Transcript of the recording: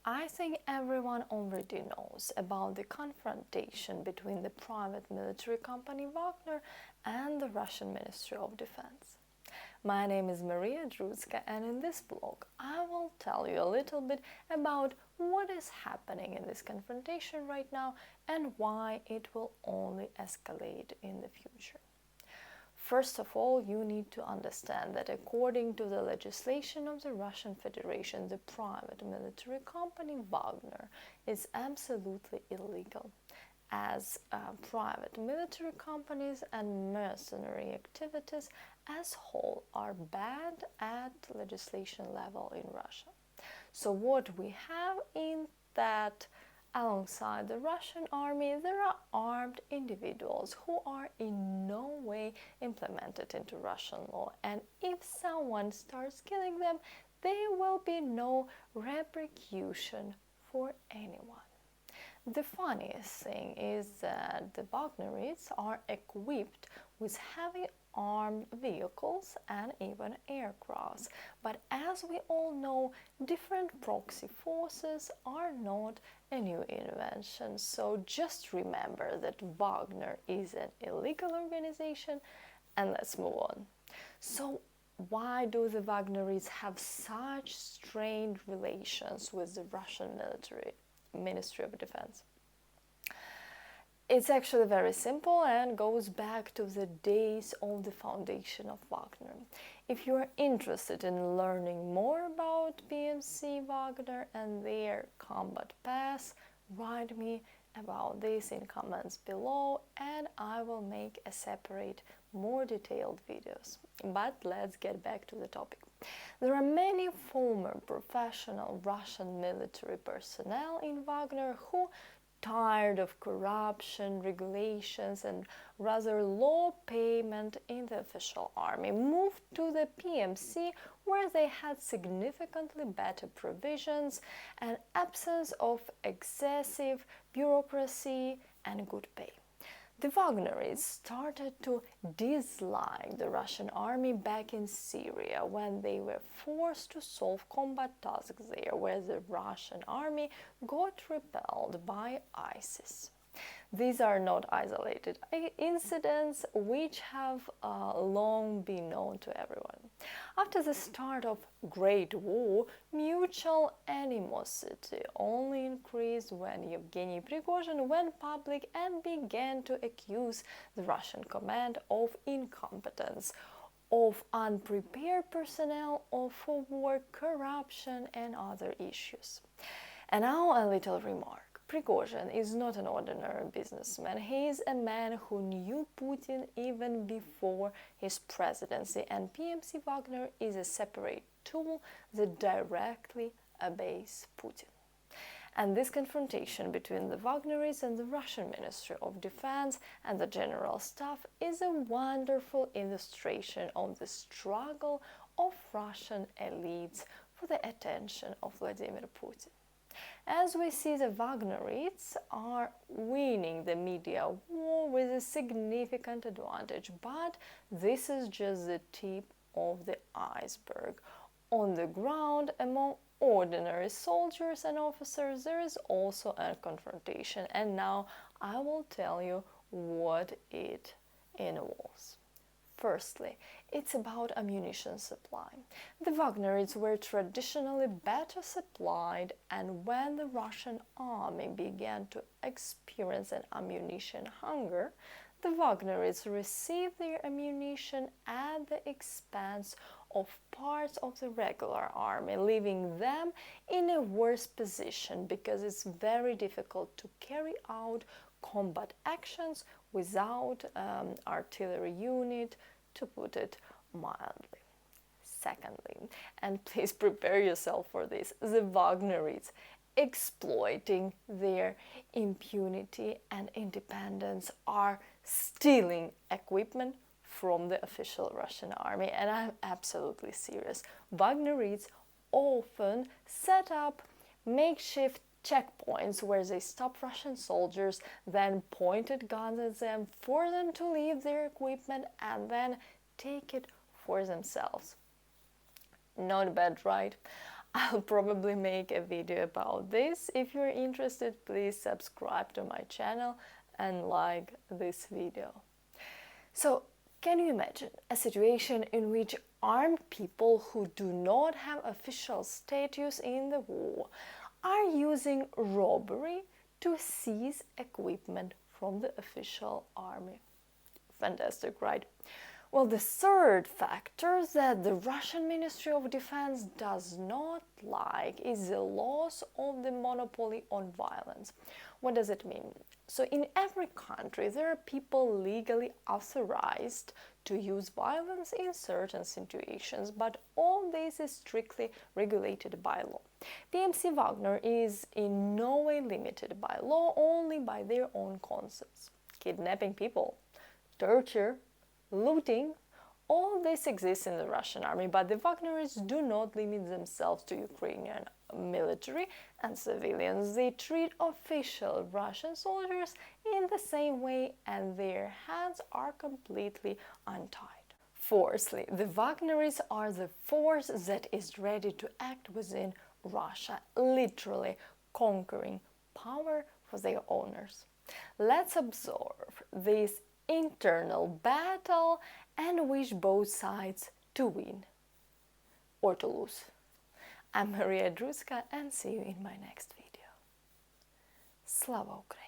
I think everyone already knows about the confrontation between the private military company Wagner and the Russian Ministry of Defense. My name is Maria Drutska, and in this blog I will tell you a little bit about what is happening in this confrontation right now and why it will only escalate in the future. First of all, you need to understand that according to the legislation of the Russian Federation, the private military company Wagner is absolutely illegal, as private military companies and mercenary activities as whole are banned at legislation level in Russia. So what we have in that, alongside the Russian army, there are armed individuals who are in no way implemented into Russian law, and if someone starts killing them, there will be no repercussion for anyone. The funniest thing is that the Wagnerites are equipped with heavy armed vehicles and even aircrafts. But as we all know, different proxy forces are not a new invention. So just remember that Wagner is an illegal organization, and let's move on. So why do the Wagnerites have such strained relations with the Russian Ministry of Defense? It's actually very simple and goes back to the days of the foundation of Wagner. If you are interested in learning more about PMC Wagner and their combat path, write me about this in comments below and I will make a separate, more detailed videos. But let's get back to the topic. There are many former professional Russian military personnel in Wagner who, tired of corruption, regulations, and rather low payment in the official army, moved to the PMC, where they had significantly better provisions and absence of excessive bureaucracy and good pay. The Wagnerites started to dislike the Russian army back in Syria when they were forced to solve combat tasks there, where the Russian army got repelled by ISIS. These are not isolated incidents which have long been known to everyone. After the start of Great War, mutual animosity only increased when Yevgeny Prigozhin went public and began to accuse the Russian command of incompetence, of unprepared personnel, of war, corruption, and other issues. And now a little remark. Prigozhin is not an ordinary businessman. He is a man who knew Putin even before his presidency, and PMC Wagner is a separate tool that directly obeys Putin. And this confrontation between the Wagnerites and the Russian Ministry of Defense and the General Staff is a wonderful illustration of the struggle of Russian elites for the attention of Vladimir Putin. As we see, the Wagnerites are winning the media war with a significant advantage, but this is just the tip of the iceberg. On the ground, among ordinary soldiers and officers, there is also a confrontation, and now I will tell you what it involves. Firstly, it's about ammunition supply. The Wagnerites were traditionally better supplied, and when the Russian army began to experience an ammunition hunger, the Wagnerites received their ammunition at the expense of parts of the regular army, leaving them in a worse position because it's very difficult to carry out combat actions without artillery unit, to put it mildly. Secondly, and please prepare yourself for this, the Wagnerites, exploiting their impunity and independence, are stealing equipment from the official Russian army, and I'm absolutely serious. Wagnerites often set up makeshift checkpoints where they stop Russian soldiers, then pointed guns at them, for them to leave their equipment and then take it for themselves. Not bad, right? I'll probably make a video about this. If you're interested, please subscribe to my channel and like this video. So, can you imagine a situation in which armed people who do not have official status in the war are using robbery to seize equipment from the official army? Fantastic, right? Well, the third factor that the Russian Ministry of Defense does not like is the loss of the monopoly on violence. What does it mean? So in every country there are people legally authorized to use violence in certain situations, but all this is strictly regulated by law. PMC Wagner is in no way limited by law, only by their own concepts. Kidnapping people, torture, looting, all this exists in the Russian army, but the Wagnerists do not limit themselves to Ukrainian military and civilians. They treat official Russian soldiers in the same way, and their hands are completely untied. Fourthly, the Wagnerists are the force that is ready to act within Russia, literally conquering power for their owners. Let's observe this internal battle and wish both sides to win or to lose. I'm Maria Drutska, and see you in my next video. Slava Ukraini!